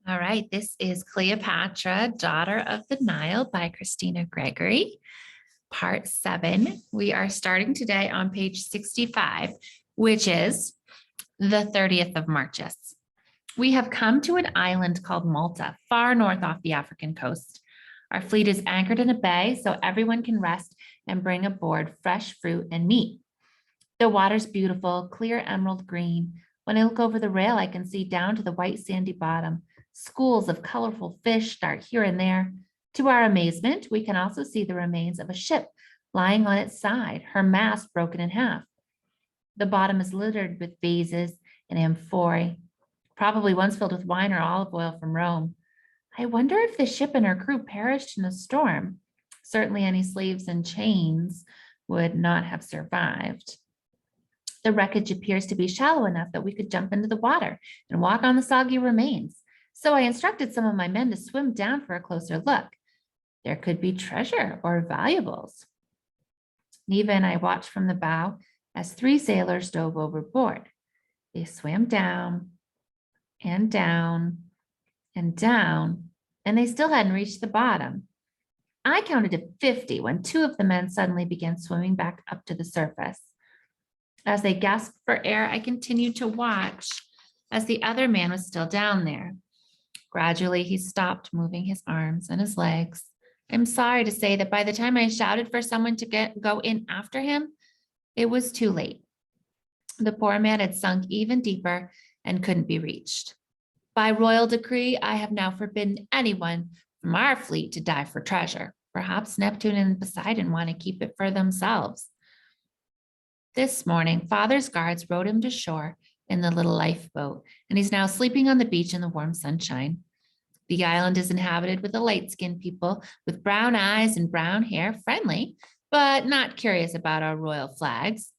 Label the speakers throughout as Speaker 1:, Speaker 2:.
Speaker 1: All right, this is Cleopatra, Daughter of the Nile by Kristiana Gregory, part 7. We are starting today on page 65, which is the 30th of Marches. We have come to an island called Malta, far north off the African coast. Our fleet is anchored in a bay so everyone can rest and bring aboard fresh fruit and meat. The water's beautiful, clear emerald green. When I look over the rail, I can see down to the white sandy bottom. Schools of colorful fish dart here and there. To our amazement, we can also see the remains of a ship lying on its side, her mast broken in half. The bottom is littered with vases and amphorae, probably once filled with wine or olive oil from Rome. I wonder if the ship and her crew perished in a storm. Certainly any slaves in chains would not have survived. The wreckage appears to be shallow enough that we could jump into the water and walk on the soggy remains. So I instructed some of my men to swim down for a closer look. There could be treasure or valuables. Neva and I watched from the bow as 3 sailors dove overboard. They swam down and down and down, and they still hadn't reached the bottom. I counted to 50 when 2 of the men suddenly began swimming back up to the surface. As they gasped for air, I continued to watch as the other man was still down there. Gradually, he stopped moving his arms and his legs. I'm sorry to say that by the time I shouted for someone to go in after him, it was too late. The poor man had sunk even deeper and couldn't be reached. By royal decree, I have now forbidden anyone from our fleet to dive for treasure. Perhaps Neptune and Poseidon want to keep it for themselves. This morning, Father's guards rowed him to shore in the little lifeboat, and he's now sleeping on the beach in the warm sunshine. The island is inhabited with a light-skinned people with brown eyes and brown hair, friendly, but not curious about our royal flags.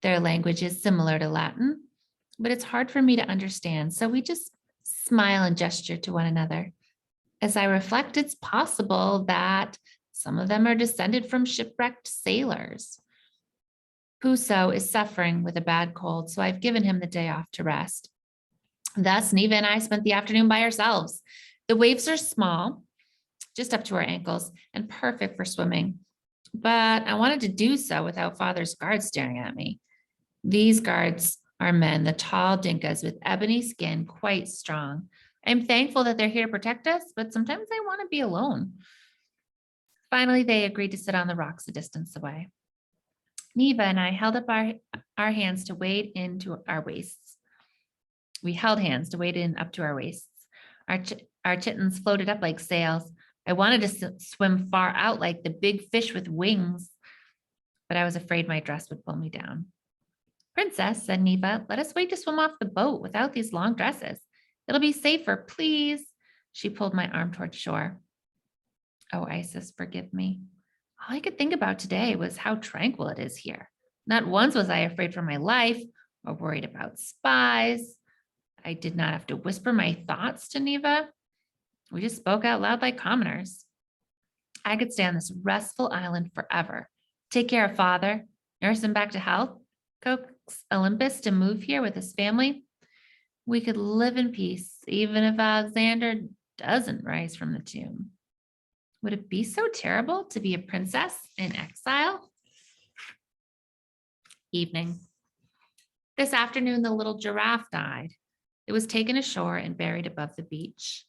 Speaker 1: Their language is similar to Latin, but it's hard for me to understand, so we just smile and gesture to one another. As I reflect, it's possible that some of them are descended from shipwrecked sailors. Puso is suffering with a bad cold, so I've given him the day off to rest. Thus, Neva and I spent the afternoon by ourselves. The waves are small, just up to our ankles, and perfect for swimming. But I wanted to do so without Father's guards staring at me. These guards are men, the tall dinkas with ebony skin, quite strong. I'm thankful that they're here to protect us, but sometimes I want to be alone. Finally, they agreed to sit on the rocks a distance away. Neva and I held up our hands to wade into our waists. We held hands to wade in up to our waists. Our chittens floated up like sails. I wanted to swim far out like the big fish with wings, but I was afraid my dress would pull me down. Princess, said Neva, let us wait to swim off the boat without these long dresses. It'll be safer, please. She pulled my arm toward shore. Oh, Isis, forgive me. All I could think about today was how tranquil it is here. Not once was I afraid for my life or worried about spies. I did not have to whisper my thoughts to Neva. We just spoke out loud like commoners. I could stay on this restful island forever, take care of Father, nurse him back to health, coax Olympus to move here with his family. We could live in peace, even if Alexander doesn't rise from the tomb. Would it be so terrible to be a princess in exile? Evening. This afternoon, the little giraffe died. It was taken ashore and buried above the beach.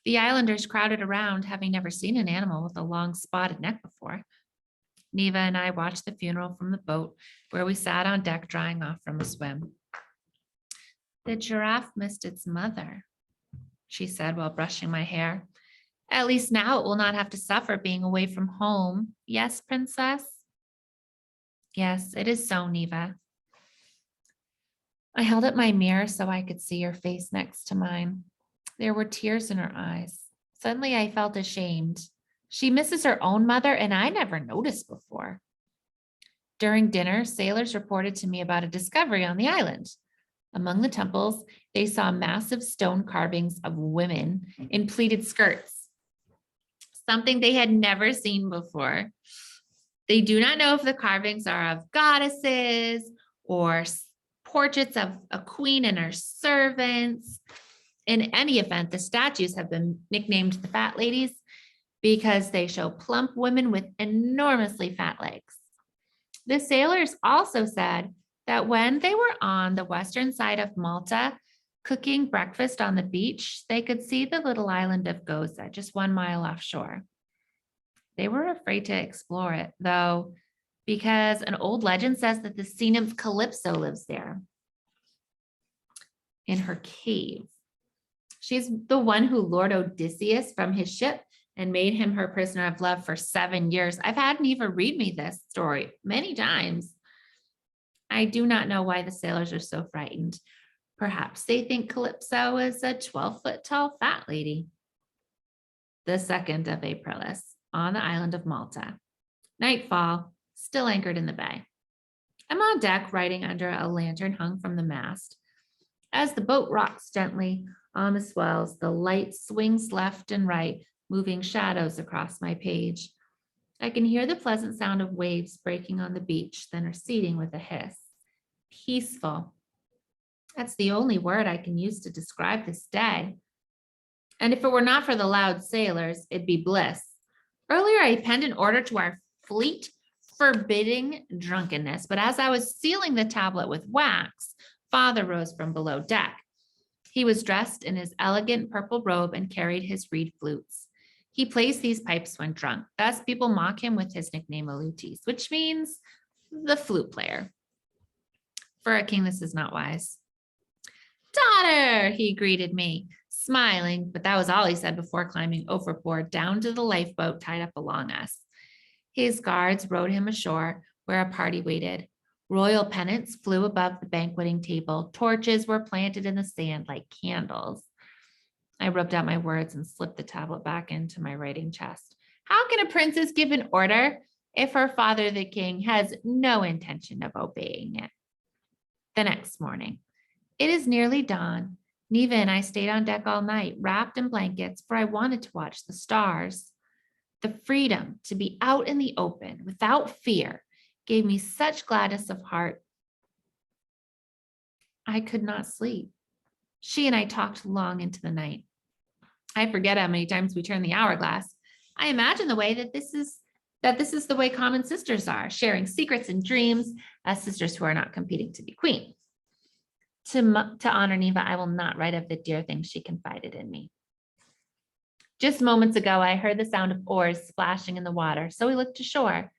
Speaker 1: The islanders crowded around, having never seen an animal with a long spotted neck before. Neva and I watched the funeral from the boat where we sat on deck drying off from a swim. The giraffe missed its mother, she said while brushing my hair. At least now it will not have to suffer being away from home. Yes, Princess? Yes, it is so, Neva. I held up my mirror so I could see her face next to mine. There were tears in her eyes. Suddenly I felt ashamed. She misses her own mother, and I never noticed before. During dinner, sailors reported to me about a discovery on the island. Among the temples, they saw massive stone carvings of women in pleated skirts, something they had never seen before. They do not know if the carvings are of goddesses or portraits of a queen and her servants. In any event, the statues have been nicknamed the fat ladies because they show plump women with enormously fat legs. The sailors also said that when they were on the western side of Malta, cooking breakfast on the beach, they could see the little island of Goza, just 1 mile offshore. They were afraid to explore it, though, because an old legend says that the sea nymph Calypso lives there in her cave. She's the one who lured Odysseus from his ship and made him her prisoner of love for 7 years. I've had Neva read me this story many times. I do not know why the sailors are so frightened. Perhaps they think Calypso is a 12-foot tall fat lady. The 2nd of Aprilis, on the island of Malta. Nightfall, still anchored in the bay. I'm on deck writing under a lantern hung from the mast. As the boat rocks gently on the swells, the light swings left and right, moving shadows across my page. I can hear the pleasant sound of waves breaking on the beach, then receding with a hiss. Peaceful. That's the only word I can use to describe this day. And if it were not for the loud sailors, it'd be bliss. Earlier, I penned an order to our fleet forbidding drunkenness, but as I was sealing the tablet with wax, Father rose from below deck. He was dressed in his elegant purple robe and carried his reed flutes. He plays these pipes when drunk. Thus, people mock him with his nickname Alutis, which means the flute player. For a king, this is not wise. Daughter, he greeted me, smiling, but that was all he said before climbing overboard down to the lifeboat tied up along us. His guards rowed him ashore where a party waited. Royal pennants flew above the banqueting table. Torches were planted in the sand like candles. I rubbed out my words and slipped the tablet back into my writing chest. How can a princess give an order if her father, the king, has no intention of obeying it? The next morning, it is nearly dawn. Neva and I stayed on deck all night, wrapped in blankets, for I wanted to watch the stars. The freedom to be out in the open without fear gave me such gladness of heart. I could not sleep. She and I talked long into the night. I forget how many times we turned the hourglass. I imagine the way that this is the way common sisters are, sharing secrets and dreams as sisters who are not competing to be queen. To honor Neva, I will not write of the dear things she confided in me. Just moments ago, I heard the sound of oars splashing in the water, so we looked ashore.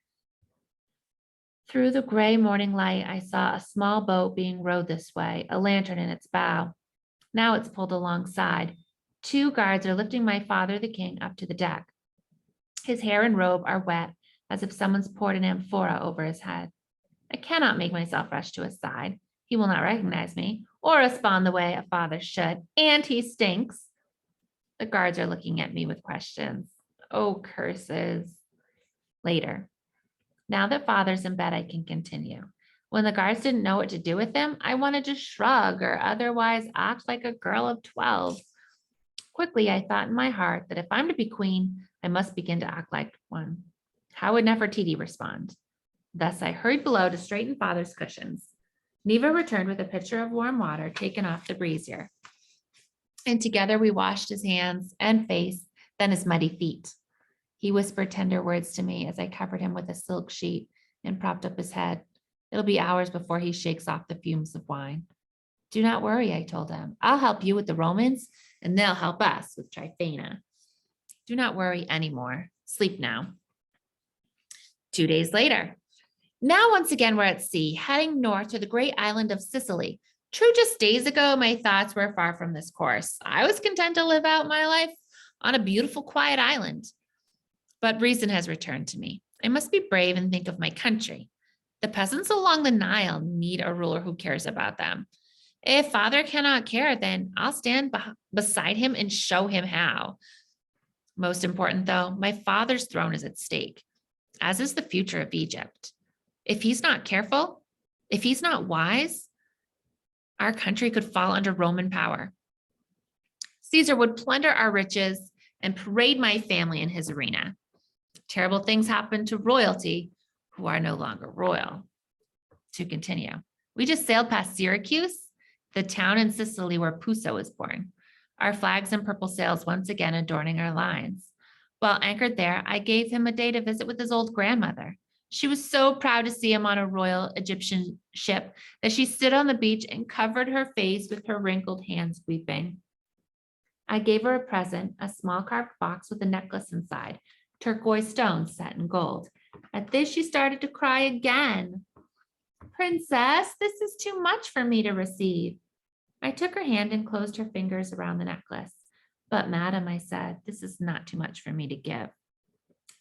Speaker 1: Through the gray morning light, I saw a small boat being rowed this way, a lantern in its bow. Now it's pulled alongside. 2 guards are lifting my father, the king, up to the deck. His hair and robe are wet, as if someone's poured an amphora over his head. I cannot make myself rush to his side. He will not recognize me or respond the way a father should, and he stinks. The guards are looking at me with questions. Oh, curses. Later. Now that father's in bed, I can continue. When the guards didn't know what to do with him, I wanted to shrug or otherwise act like a girl of 12. Quickly, I thought in my heart that if I'm to be queen, I must begin to act like one. How would Nefertiti respond? Thus, I hurried below to straighten father's cushions. Neva returned with a pitcher of warm water taken off the brazier. And together we washed his hands and face, then his muddy feet. He whispered tender words to me as I covered him with a silk sheet and propped up his head. It'll be hours before he shakes off the fumes of wine. Do not worry, I told him. I'll help you with the Romans, and they'll help us with Tryphena. Do not worry anymore. Sleep now. 2 days later. Now once again we're at sea, heading north to the great island of Sicily. True, just days ago, my thoughts were far from this course. I was content to live out my life on a beautiful, quiet island. But reason has returned to me. I must be brave and think of my country. The peasants along the Nile need a ruler who cares about them. If father cannot care, then I'll stand beside him and show him how. Most important though, my father's throne is at stake, as is the future of Egypt. If he's not careful, if he's not wise, our country could fall under Roman power. Caesar would plunder our riches and parade my family in his arena. Terrible things happen to royalty who are no longer royal. To continue, we just sailed past Syracuse, the town in Sicily where Puso was born. our flags and purple sails once again adorning our lines. While anchored there, I gave him a day to visit with his old grandmother. She was so proud to see him on a royal Egyptian ship that she stood on the beach and covered her face with her wrinkled hands, weeping. I gave her a present, a small carved box with a necklace inside, turquoise stones set in gold. At this, she started to cry again. Princess, this is too much for me to receive. I took her hand and closed her fingers around the necklace. But madam, I said, this is not too much for me to give.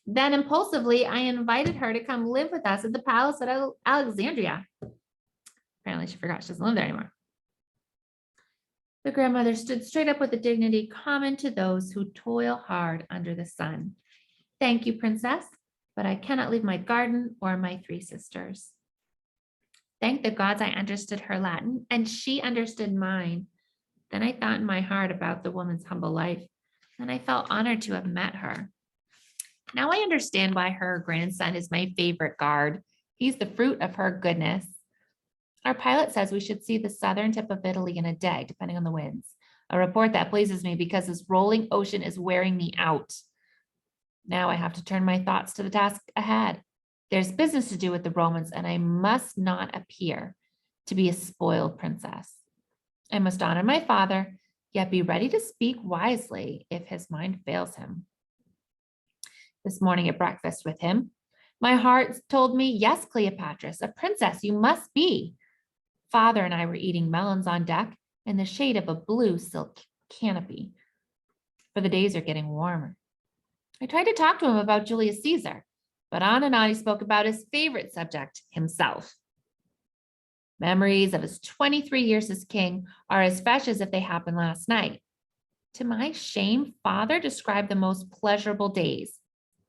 Speaker 1: Then impulsively, I invited her to come live with us at the palace at Alexandria. Apparently she forgot she doesn't live there anymore. The grandmother stood straight up with the dignity common to those who toil hard under the sun. Thank you, princess, but I cannot leave my garden or my 3 sisters. Thank the gods I understood her Latin, and she understood mine. Then I thought in my heart about the woman's humble life, and I felt honored to have met her. Now I understand why her grandson is my favorite guard. He's the fruit of her goodness. Our pilot says we should see the southern tip of Italy in a day, depending on the winds. A report that pleases me because this rolling ocean is wearing me out. Now I have to turn my thoughts to the task ahead. There's business to do with the Romans, and I must not appear to be a spoiled princess. I must honor my father, yet be ready to speak wisely if his mind fails him. This morning at breakfast with him, my heart told me, yes, Cleopatra, a princess you must be. Father and I were eating melons on deck in the shade of a blue silk canopy, for the days are getting warmer. I tried to talk to him about Julius Caesar, but on and on he spoke about his favorite subject, himself. Memories of his 23 years as king are as fresh as if they happened last night. To my shame, Father described the most pleasurable days,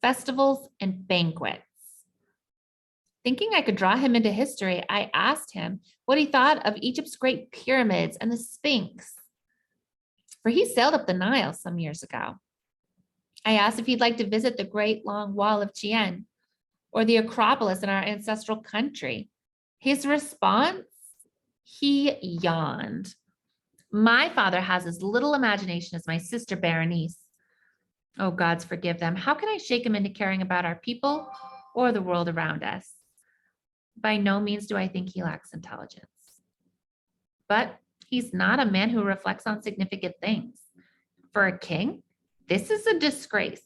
Speaker 1: festivals and banquets. Thinking I could draw him into history, I asked him what he thought of Egypt's great pyramids and the Sphinx, for he sailed up the Nile some years ago. I asked if he'd like to visit the Great Long Wall of Chien or the Acropolis in our ancestral country. His response, he yawned. My father has as little imagination as my sister Berenice. Oh, gods forgive them. How can I shake him into caring about our people or the world around us? By no means do I think he lacks intelligence. But he's not a man who reflects on significant things. For a king, this is a disgrace.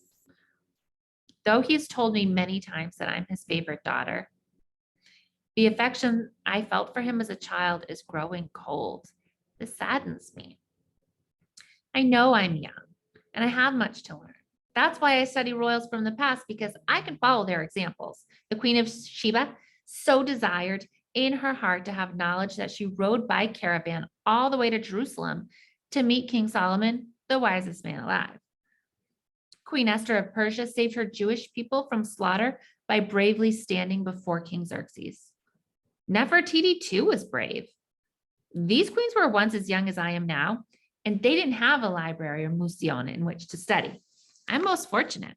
Speaker 1: Though he's told me many times that I'm his favorite daughter, the affection I felt for him as a child is growing cold. This saddens me. I know I'm young and I have much to learn. That's why I study royals from the past, because I can follow their examples. The Queen of Sheba so desired in her heart to have knowledge that she rode by caravan all the way to Jerusalem to meet King Solomon, the wisest man alive. Queen Esther of Persia saved her Jewish people from slaughter by bravely standing before King Xerxes. Nefertiti too was brave. These queens were once as young as I am now, and they didn't have a library or museum in which to study. I'm most fortunate.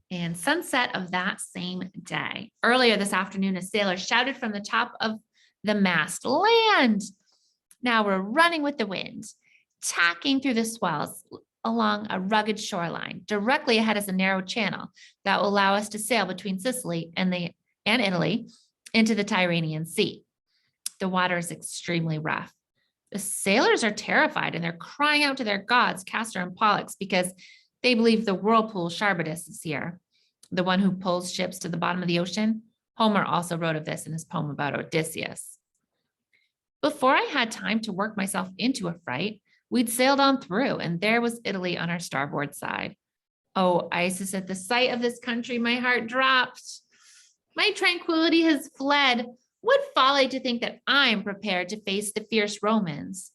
Speaker 1: And sunset of that same day. Earlier this afternoon, a sailor shouted from the top of the mast, "Land!" Now we're running with the wind, tacking through the swells along a rugged shoreline. Directly ahead is a narrow channel that will allow us to sail between Sicily and Italy into the Tyrrhenian Sea. The water is extremely rough. The sailors are terrified and they're crying out to their gods, Castor and Pollux, because they believe the whirlpool Charybdis is here, the one who pulls ships to the bottom of the ocean. Homer also wrote of this in his poem about Odysseus. Before I had time to work myself into a fright, we'd sailed on through, and there was Italy on our starboard side. Oh, Isis, at the sight of this country, my heart dropped. My tranquility has fled. What folly to think that I'm prepared to face the fierce Romans.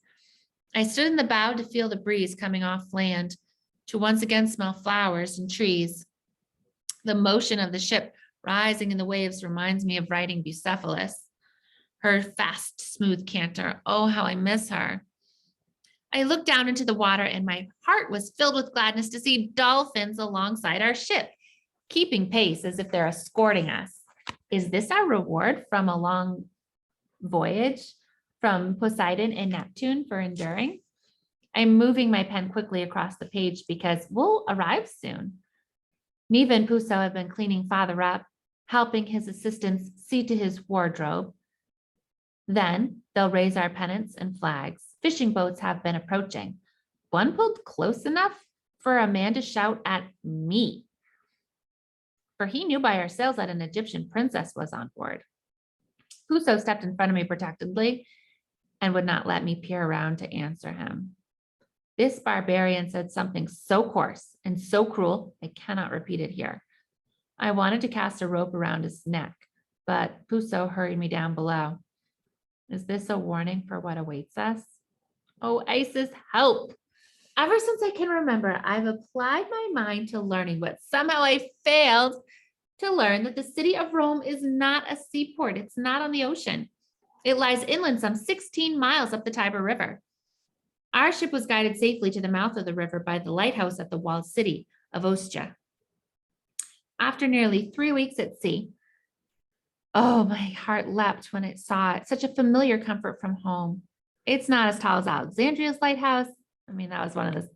Speaker 1: I stood in the bow to feel the breeze coming off land, to once again smell flowers and trees. The motion of the ship rising in the waves reminds me of writing Bucephalus. Her fast, smooth canter. Oh, how I miss her. I looked down into the water and my heart was filled with gladness to see dolphins alongside our ship, keeping pace as if they're escorting us. Is this our reward from a long voyage? from Poseidon and Neptune for enduring. I'm moving my pen quickly across the page because we'll arrive soon. Neva and Puso have been cleaning father up, helping his assistants see to his wardrobe. Then they'll raise our pennants and flags. Fishing boats have been approaching. One pulled close enough for a man to shout at me, for he knew by our sails that an Egyptian princess was on board. Puso stepped in front of me protectively and would not let me peer around to answer him. This barbarian said something so coarse and so cruel, I cannot repeat it here. I wanted to cast a rope around his neck, but Puso hurried me down below. Is this a warning for what awaits us? Oh, Isis, help! Ever since I can remember, I've applied my mind to learning, but somehow I failed to learn that the city of Rome is not a seaport. It's not on the ocean. It lies inland some 16 miles up the Tiber River. Our ship was guided safely to the mouth of the river by the lighthouse at the walled city of Ostia. After nearly 3 weeks at sea, oh, my heart leapt when it saw it. Such a familiar comfort from home. It's not as tall as Alexandria's lighthouse. I mean, that was one of the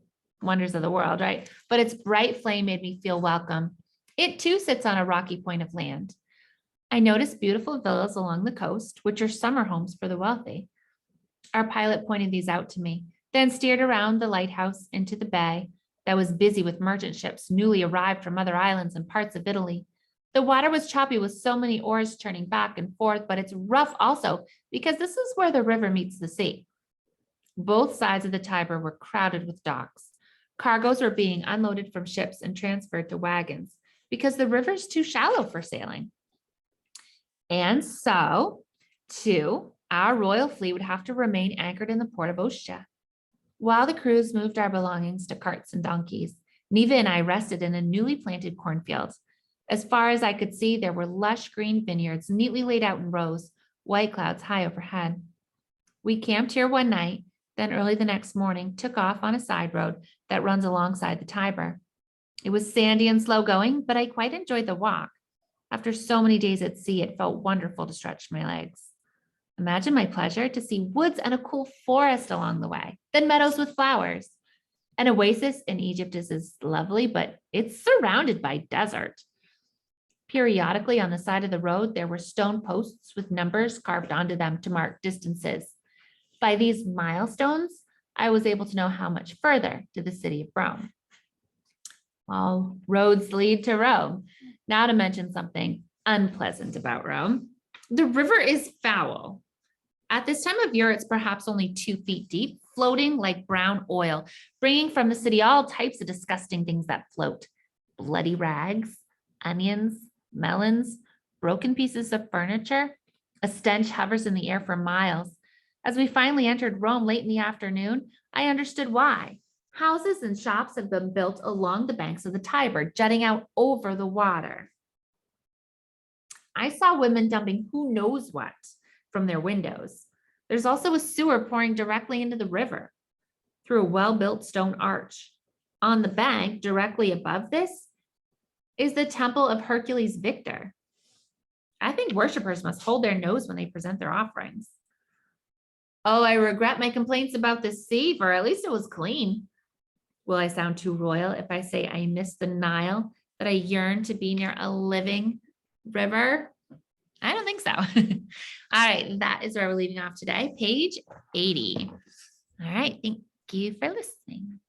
Speaker 1: wonders of the world, right? But its bright flame made me feel welcome. It too sits on a rocky point of land. I noticed beautiful villas along the coast, which are summer homes for the wealthy. Our pilot pointed these out to me, then steered around the lighthouse into the bay that was busy with merchant ships newly arrived from other islands and parts of Italy. The water was choppy with so many oars turning back and forth, but it's rough also because this is where the river meets the sea. Both sides of the Tiber were crowded with docks. Cargoes were being unloaded from ships and transferred to wagons because the river's too shallow for sailing. And so, too, our royal fleet would have to remain anchored in the port of Ostia. While the crews moved our belongings to carts and donkeys, Neva and I rested in a newly planted cornfield. As far as I could see, there were lush green vineyards neatly laid out in rows, white clouds high overhead. We camped here one night, then early the next morning took off on a side road that runs alongside the Tiber. It was sandy and slow going, but I quite enjoyed the walk. After so many days at sea, it felt wonderful to stretch my legs. Imagine my pleasure to see woods and a cool forest along the way, then meadows with flowers. An oasis in Egypt is as lovely, but it's surrounded by desert. Periodically on the side of the road, there were stone posts with numbers carved onto them to mark distances. By these milestones, I was able to know how much further to the city of Rome. All roads lead to Rome. Now to mention something unpleasant about Rome. The river is foul. At this time of year, it's perhaps only 2 feet deep, floating like brown oil, bringing from the city all types of disgusting things that float. Bloody rags, onions, melons, broken pieces of furniture. A stench hovers in the air for miles. As we finally entered Rome late in the afternoon, I understood why. Houses and shops have been built along the banks of the Tiber, jutting out over the water. I saw women dumping who knows what from their windows. There's also a sewer pouring directly into the river through a well-built stone arch. On the bank, directly above this, is the temple of Hercules Victor. I think worshipers must hold their nose when they present their offerings. Oh, I regret my complaints about the sea, for at least it was clean. Will I sound too royal if I say I miss the Nile, that I yearn to be near a living river? I don't think so. All right, that is where we're leaving off today, page 80. All right, thank you for listening.